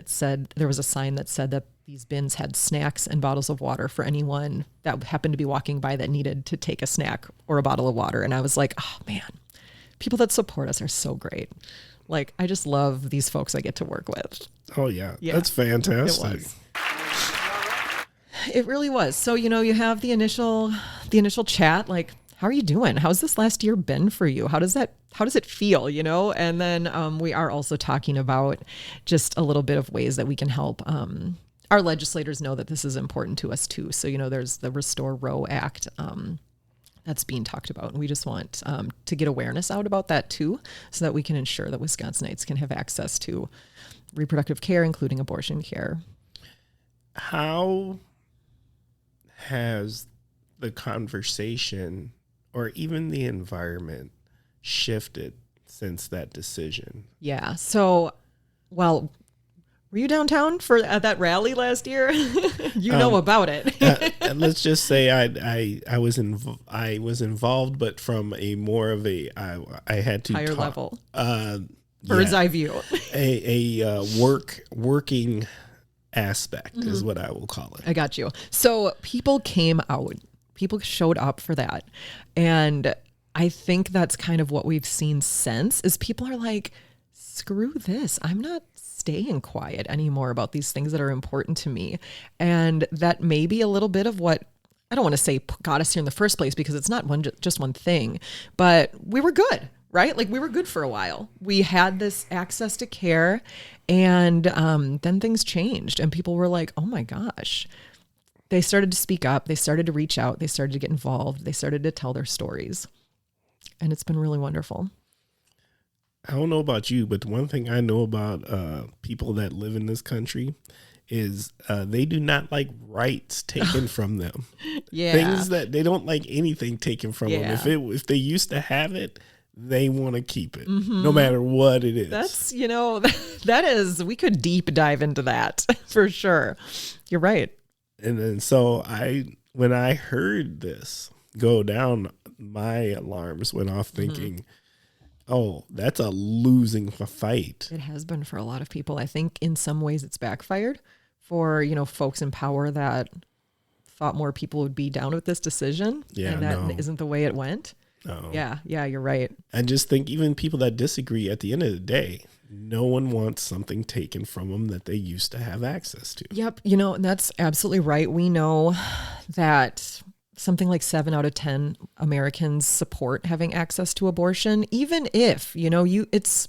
there was a sign that said that these bins had snacks and bottles of water for anyone that happened to be walking by that needed to take a snack or a bottle of water. And I was like, oh man, people that support us are so great. Like, I just love these folks I get to work with. Oh yeah. That's fantastic. It really was. So, you have the initial chat, like, how are you doing? How's this last year been for you? How does it feel, And then we are also talking about just a little bit of ways that we can help our legislators know that this is important to us too. So, there's the Restore Roe Act that's being talked about. And we just want to get awareness out about that too, so that we can ensure that Wisconsinites can have access to reproductive care, including abortion care. How has the conversation or even the environment shifted since that decision? Yeah. So, well, were you downtown at that rally last year? You know about it. Let's just say I was involved, but from a more of a I had to higher level. Bird's eye view. a working aspect is what I will call it. I got you. So people came out. People showed up for that. And I think that's kind of what we've seen since is people are like, screw this. I'm not staying quiet anymore about these things that are important to me. And that may be a little bit of what, I don't want to say got us here in the first place, because it's not just one thing, but we were good, right? Like we were good for a while. We had this access to care, and then things changed and people were like, oh my gosh. They started to speak up. They started to reach out. They started to get involved. They started to tell their stories. And it's been really wonderful. I don't know about you, but one thing I know about people that live in this country is they do not like rights taken from them. Yeah. Things that they don't like anything taken from them. If they used to have it, they want to keep it, no matter what it is. That's, that is, we could deep dive into that for sure. You're right. And then so when I heard this go down, my alarms went off thinking, oh, that's a losing fight. It has been for a lot of people. I think in some ways it's backfired for, folks in power that thought more people would be down with this decision. Yeah, and that isn't the way it went. No. Yeah, you're right. I just think even people that disagree, at the end of the day, no one wants something taken from them that they used to have access to. Yep. That's absolutely right. We know that something like 7 out of 10 Americans support having access to abortion, even if, it's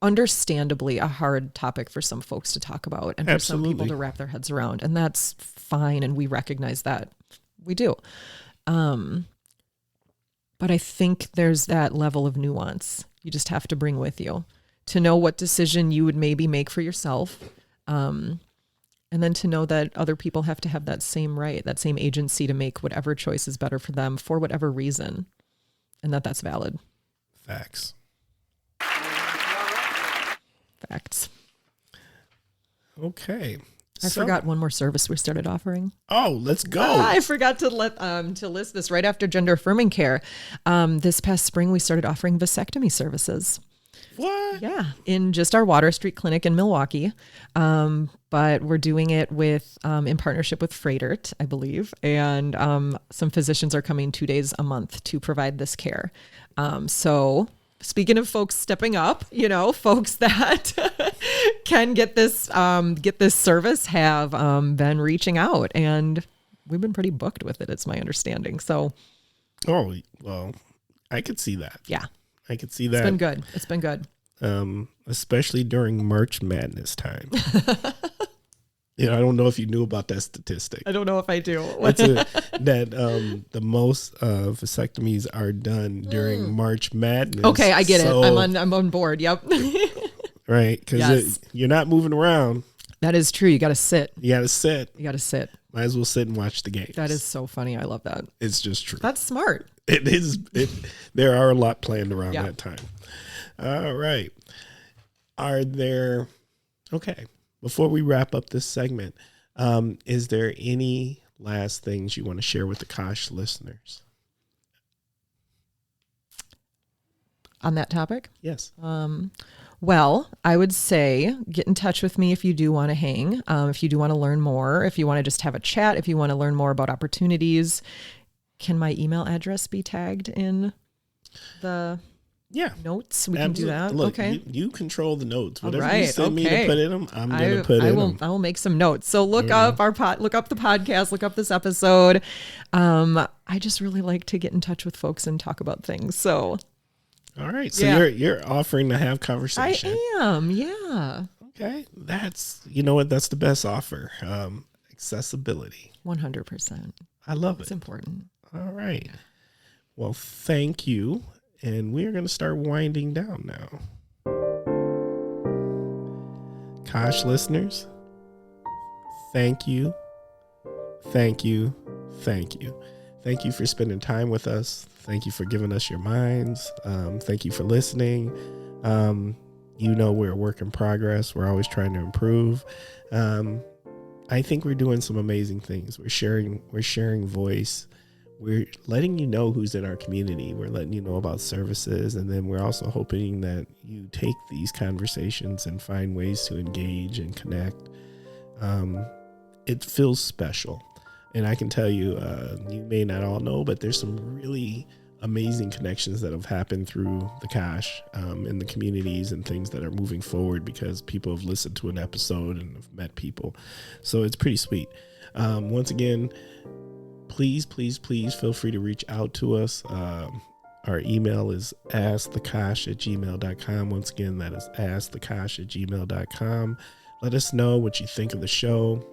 understandably a hard topic for some folks to talk about and for some people to wrap their heads around. And that's fine. And we recognize that. We do. But I think there's that level of nuance you just have to bring with you to know what decision you would maybe make for yourself. And then to know that other people have to have that same right, that same agency to make whatever choice is better for them for whatever reason, and that's valid. Facts. Okay. I forgot one more service we started offering. Oh, let's go. I forgot to list this right after gender affirming care. This past spring, we started offering vasectomy services. What? Yeah, in just our Water Street Clinic in Milwaukee. But we're doing it in partnership with Freightert, I believe. And some physicians are coming 2 days a month to provide this care. So speaking of folks stepping up, folks that can get this service have been reaching out, and we've been pretty booked with it. It's my understanding. So, oh, well, I could see that. Yeah. I could see that. It's been good. Especially during March Madness time. I don't know if you knew about that statistic. I don't know if I do. The most vasectomies are done during March Madness. Okay, I get it. I'm on board. Yep. Right, because you're not moving around. That is true. You got to sit. You got to sit. Might as well sit and watch the games. That is so funny. I love that. It's just true. That's smart. It is. There are a lot planned around that time. All right. Okay. Before we wrap up this segment, is there any last things you want to share with the Kosh listeners? On that topic? Yes. Well, I would say get in touch with me if you do want to hang, if you do want to learn more, if you want to just have a chat, if you want to learn more about opportunities. Can my email address be tagged in the Yeah. notes? We can do that. Look, Okay. you control the notes. All Whatever you right, send me to okay. put in them, I'm going to put in them. I will make some notes. So look up look up the podcast, look up this episode. I just really like to get in touch with folks and talk about things. So All right. So Yeah. you're offering to have I conversation. am. Yeah. Okay. You know what? That's the best offer. Accessibility. 100%. I love It's it. important. All right. Well, thank you. And we are going to start winding down now. Kosh listeners, thank you. Thank you. Thank you. Thank you for spending time with us. Thank you for giving us your minds. Thank you for listening. We're a work in progress. We're always trying to improve. I think we're doing some amazing things. We're sharing voice. We're letting you know who's in our community. We're letting you know about services. And then we're also hoping that you take these conversations and find ways to engage and connect. It feels special. And I can tell you, you may not all know, but there's some really amazing connections that have happened through the Kosh in the communities and things that are moving forward because people have listened to an episode and have met people. So it's pretty sweet. Once again, please feel free to reach out to us. Our email is askthekosh@gmail.com. Once again, that is askthekosh@gmail.com. Let us know what you think of the show.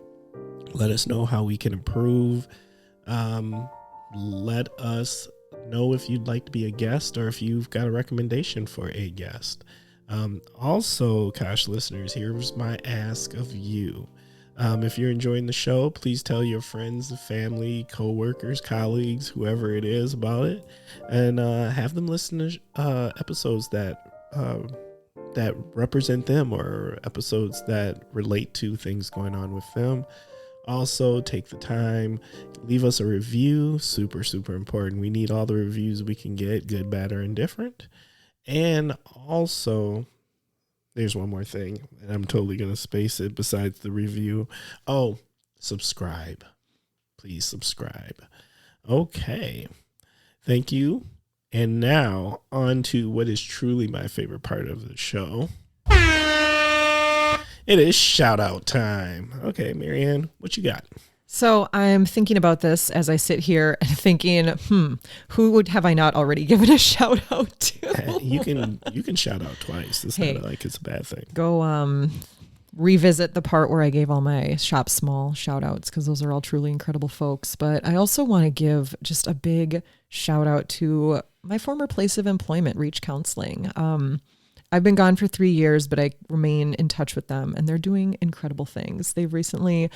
Let us know how we can improve. Let us know if you'd like to be a guest or if you've got a recommendation for a guest. Also, Kosh listeners, here's my ask of you. If you're enjoying the show, please tell your friends, family, coworkers, colleagues, whoever it is about it, and have them listen to episodes that represent them or episodes that relate to things going on with them. Also, take the time, leave us a review. Super, super important. We need all the reviews we can get, good, bad, or indifferent. And also, there's one more thing, and I'm totally going to space it besides the review. Oh, subscribe. Please subscribe. Okay. Thank you. And now, on to what is truly my favorite part of the show. It is shout out time. Okay, Marianne, what you got? So I'm thinking about this as I sit here and thinking, who would have I not already given a shout out to? You can shout out twice. It's not like it's a bad thing. Go revisit the part where I gave all my Shop Small shout outs because those are all truly incredible folks. But I also want to give just a big shout out to my former place of employment, Reach Counseling. I've been gone for 3 years, but I remain in touch with them and they're doing incredible things. They've recently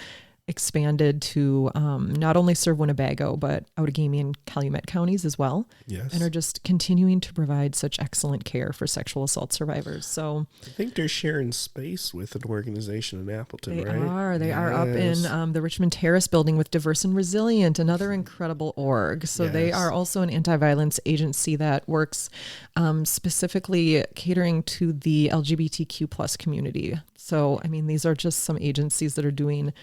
expanded to not only serve Winnebago, but Outagamie and Calumet counties as well. Yes. And are just continuing to provide such excellent care for sexual assault survivors. So I think they're sharing space with an organization in Appleton, they right? They are up in the Richmond Terrace building with Diverse and Resilient, another incredible org. So they are also an anti-violence agency that works specifically catering to the LGBTQ plus community. So, I mean, these are just some agencies that are doing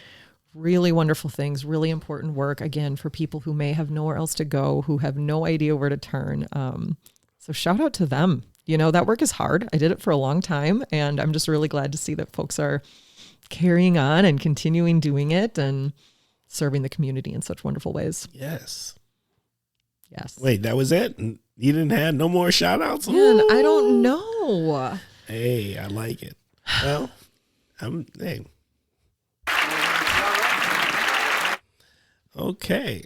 really wonderful things, really important work, again, for people who may have nowhere else to go, who have no idea where to turn. So shout out to them. You know, that work is hard. I did it for a long time, and I'm just really glad to see that folks are carrying on and continuing doing it and serving the community in such wonderful ways. Yes. Yes. Wait, that was it? You didn't have no more shout outs? Man, I don't know. Hey, I like it. Well, hey. Okay,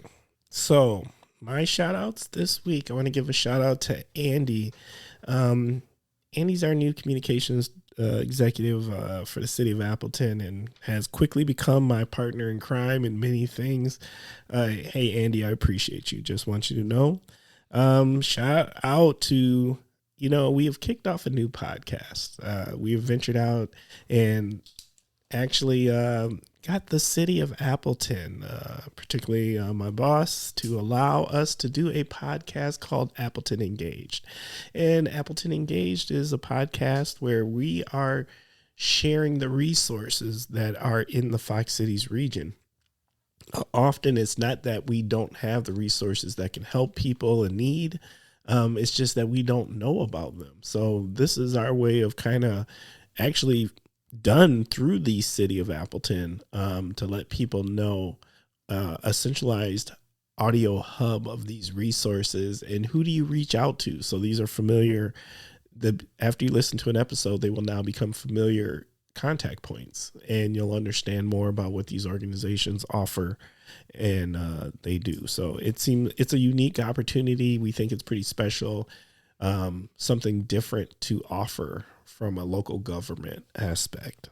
so my shout outs this week, I want to give a shout out to Andy. Andy's our new communications executive for the city of Appleton and has quickly become my partner in crime in many things. Hey, Andy, I appreciate you. Just want you to know. Shout out to, we have kicked off a new podcast. We have ventured out and actually got the city of Appleton, particularly my boss, to allow us to do a podcast called Appleton Engaged. And Appleton Engaged is a podcast where we are sharing the resources that are in the Fox Cities region. Often it's not that we don't have the resources that can help people in need. It's just that we don't know about them. So this is our way of kind of actually done through the city of Appleton to let people know a centralized audio hub of these resources and who do you reach out to. So these are familiar. After you listen to an episode, they will now become familiar contact points, and you'll understand more about what these organizations offer and they do. So it's a unique opportunity. We think it's pretty special, something different to offer from a local government aspect.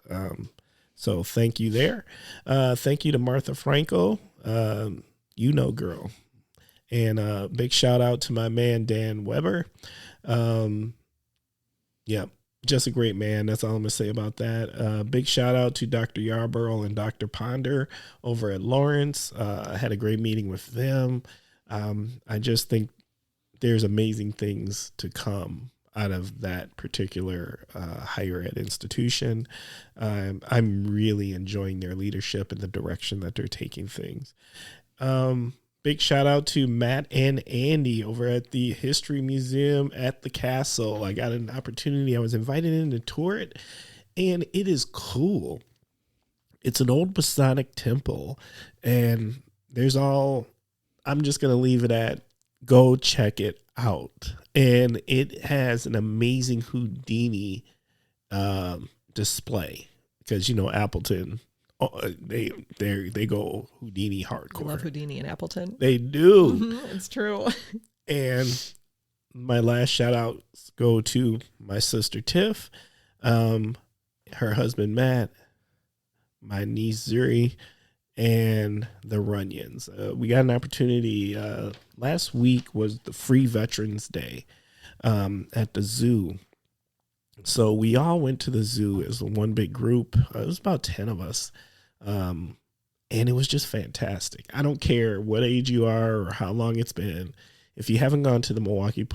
So thank you there. Thank you to Martha Franco, girl. And big shout out to my man, Dan Weber. Just a great man. That's all I'm going to say about that. Big shout out to Dr. Yarborough and Dr. Ponder over at Lawrence. I had a great meeting with them. I just think there's amazing things to come out of that particular higher ed institution. I'm really enjoying their leadership and the direction that they're taking things. Big shout out to Matt and Andy over at the History Museum at the Castle. I got an opportunity. I was invited in to tour it, and it is cool. It's an old Masonic temple, and I'm just going to leave it at go check it out. And it has an amazing Houdini display because, Appleton, they go Houdini hardcore. I love Houdini in Appleton. They do. Mm-hmm, it's true. And my last shout outs go to my sister Tiff, her husband Matt, my niece Zuri, and the Runyons. We got an opportunity. Last week was the Free Veterans Day at the zoo. So we all went to the zoo as one big group. It was about 10 of us. And it was just fantastic. I don't care what age you are or how long it's been. If you haven't gone to the Milwaukee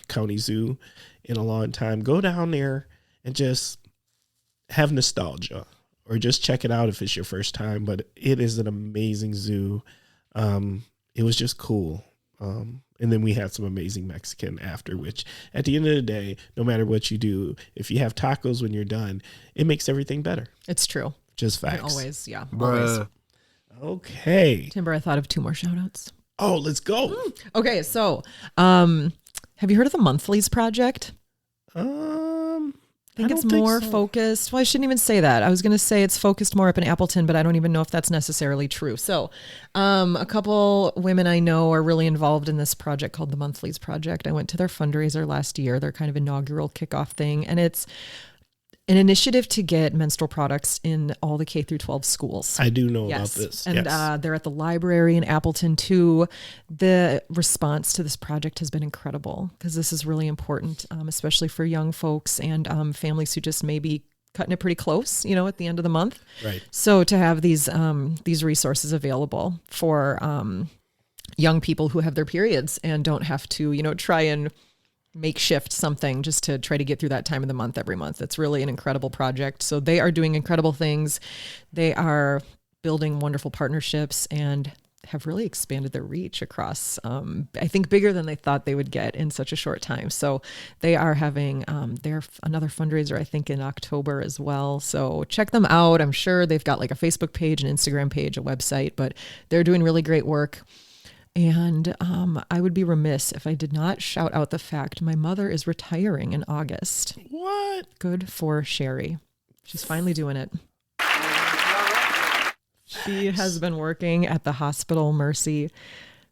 County Zoo in a long time, go down there and just have nostalgia or just check it out if it's your first time. But it is an amazing zoo. It was just cool. And then we had some amazing Mexican after, which at the end of the day, no matter what you do, if you have tacos when you're done, it makes everything better. It's true. Just facts. Always, yeah. Always. Okay. Timber, I thought of 2 more shout outs. Oh, let's go. Okay, so have you heard of the Monthlies Project? I think it's more focused. Well, I shouldn't even say that. I was going to say it's focused more up in Appleton, but I don't even know if that's necessarily true. So a couple women I know are really involved in this project called the Monthlies Project. I went to their fundraiser last year, their kind of inaugural kickoff thing. And it's an initiative to get menstrual products in all the K through 12 schools. I do know about this. And they're at the library in Appleton too. The response to this project has been incredible because this is really important, especially for young folks and families who just may be cutting it pretty close, at the end of the month. Right. So to have these resources available for young people who have their periods and don't have to, try and makeshift something just to try to get through that time of the month every month. It's really an incredible project. So they are doing incredible things. They are building wonderful partnerships and have really expanded their reach across, I think, bigger than they thought they would get in such a short time. So they are having another fundraiser, I think, in October as well. So check them out. I'm sure they've got like a Facebook page, an Instagram page, a website, but they're doing really great work. And I would be remiss if I did not shout out the fact my mother is retiring in August. What? Good for Sherry. She's finally doing it. She has been working at the hospital Mercy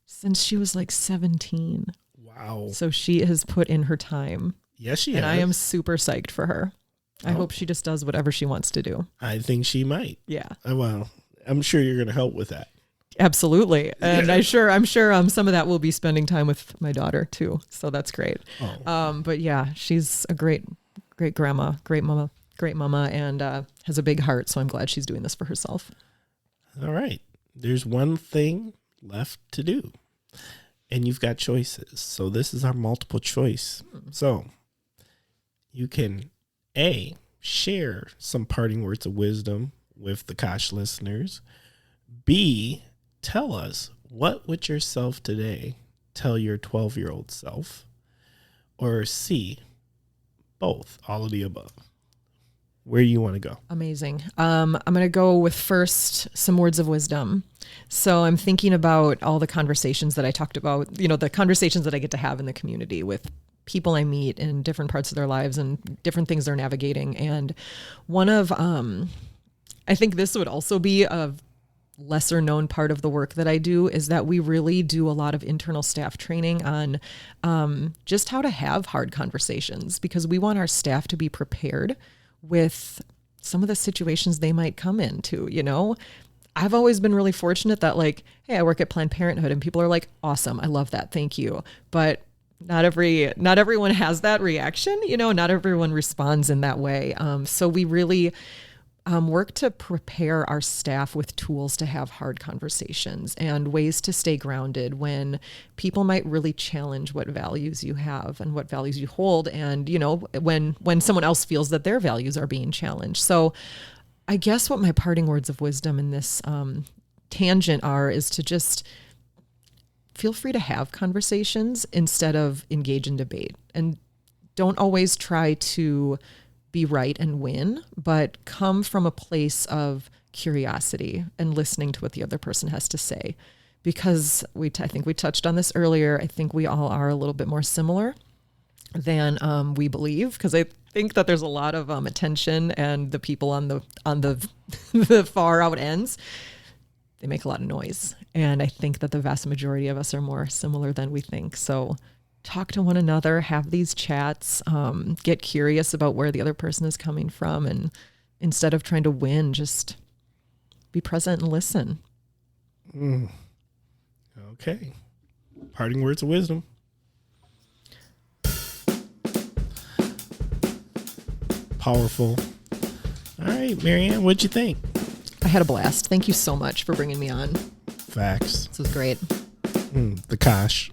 since she was like 17. Wow. So she has put in her time. Yes, she has. And I am super psyched for her. I hope she just does whatever she wants to do. I think she might. Yeah. Well, I'm sure you're going to help with that. Absolutely. And I'm sure some of that will be spending time with my daughter too. So that's great. Oh. But yeah, she's a great grandma, great mama, and has a big heart. So I'm glad she's doing this for herself. All right. There's one thing left to do and you've got choices. So this is our multiple choice. So you can share some parting words of wisdom with the Kosh listeners. Tell us, what would yourself today tell your 12-year-old self? or C, both, all of the above? Where do you want to go? Amazing. I'm going to go with first some words of wisdom. So I'm thinking about all the conversations that I talked about, the conversations that I get to have in the community with people I meet in different parts of their lives and different things they're navigating. And one of, I think this would also be a lesser known part of the work that I do, is that we really do a lot of internal staff training on just how to have hard conversations, because we want our staff to be prepared with some of the situations they might come into. I've always been really fortunate that, like, hey, I work at Planned Parenthood and people are like, awesome, I love that, thank you. But not everyone has that reaction, not everyone responds in that way. So we really work to prepare our staff with tools to have hard conversations and ways to stay grounded when people might really challenge what values you have and what values you hold. And, when someone else feels that their values are being challenged. So I guess what my parting words of wisdom in this tangent is to just feel free to have conversations instead of engage in debate, and don't always try to be right and win, but come from a place of curiosity and listening to what the other person has to say. Because I think we touched on this earlier. I think we all are a little bit more similar than we believe, because I think that there's a lot of attention, and the people on the the far out ends, they make a lot of noise. And I think that the vast majority of us are more similar than we think. So talk to one another, have these chats, get curious about where the other person is coming from. And instead of trying to win, just be present and listen. Okay. Parting words of wisdom. Powerful. All right, Marianne, what'd you think? I had a blast. Thank you so much for bringing me on. Facts. This was great. The Kosh.